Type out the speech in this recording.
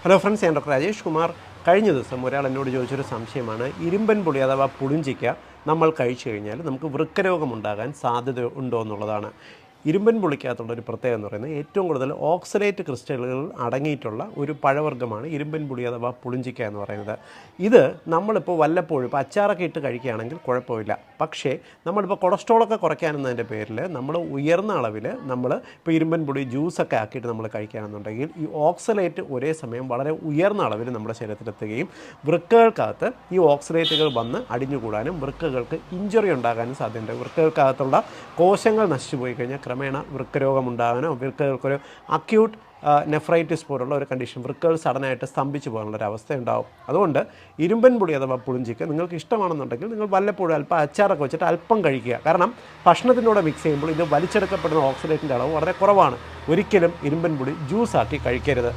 Hello friends, ഞാൻ doctor Rajesh Kumar. കഴിഞ്ഞ ദിവസം ഒരാൾ എന്നോട് ചോദിച്ചൊരു സംശയമാണ്, ഇരുമ്പൻ പുളി അഥവാ പുളിഞ്ചിക്ക നമ്മൾ കഴിച്ചു കഴിഞ്ഞാൽ നമുക്ക് വൃക്കരോഗമുണ്ടാകാൻ സാധ്യത ഉണ്ടോ എന്നുള്ളതാണ്. ഇരുമ്പൻ പുളിക്കകത്തുള്ളൊരു പ്രത്യേകത എന്ന് പറയുന്നത് ഏറ്റവും കൂടുതൽ ഓക്സലേറ്റ് ക്രിസ്റ്റലുകൾ അടങ്ങിയിട്ടുള്ള ഒരു പഴവർഗ്ഗമാണ് ഇരുമ്പൻ പുളി അഥവാ പുളിഞ്ചിക്ക എന്ന് പറയുന്നത്. ഇത് നമ്മളിപ്പോൾ വല്ലപ്പോഴും ഇപ്പോൾ അച്ചാറൊക്കെ ഇട്ട് കഴിക്കുകയാണെങ്കിൽ കുഴപ്പമില്ല. പക്ഷേ നമ്മളിപ്പോൾ കൊളസ്ട്രോളൊക്കെ കുറയ്ക്കാനെന്നതിൻ്റെ പേരിൽ നമ്മൾ ഉയർന്ന അളവിൽ ഇപ്പോൾ ഇരുമ്പൻ പുളി ജ്യൂസൊക്കെ ആക്കിയിട്ട് നമ്മൾ കഴിക്കുകയാണെന്നുണ്ടെങ്കിൽ ഈ ഓക്സലേറ്റ് ഒരേ സമയം വളരെ ഉയർന്ന അളവിൽ നമ്മുടെ ശരീരത്തിലെത്തുകയും വൃക്കകൾക്കകത്ത് ഈ ഓക്സലേറ്റുകൾ വന്ന് അടിഞ്ഞുകൂടാനും വൃക്കകൾക്ക് ഇഞ്ചുറി ഉണ്ടാകാനും സാധ്യതയുണ്ട്. വൃക്കകൾക്കകത്തുള്ള കോശങ്ങൾ നശിച്ചു പോയി കഴിഞ്ഞാൽ ക്രമേണ വൃക്കരോഗമുണ്ടാകാനോ വൃക്കകൾക്കൊരു അക്യൂട്ട് നെഫ്രൈറ്റിസ് പോലുള്ള ഒരു കണ്ടീഷൻ, വൃക്കകൾ സഡനായിട്ട് സ്തംഭിച്ചു പോകാനുള്ളൊരവസ്ഥ ഉണ്ടാവും. അതുകൊണ്ട് ഇരുമ്പൻ പുളി അഥവാ പുളിഞ്ചിക്ക നിങ്ങൾക്ക് ഇഷ്ടമാണെന്നുണ്ടെങ്കിൽ നിങ്ങൾ വല്ലപ്പോഴും അല്പം അച്ചാറൊക്കെ വെച്ചിട്ട് അല്പം കഴിക്കുക. കാരണം ഭക്ഷണത്തിനോട് മിക്സ് ചെയ്യുമ്പോൾ ഇത് വലിച്ചെടുക്കപ്പെടുന്ന ഓക്സിഡേറ്റിൻ്റെ അളവ് വളരെ കുറവാണ്. ഒരിക്കലും ഇരുമ്പൻ പുളി ജ്യൂസാക്കി കഴിക്കരുത്.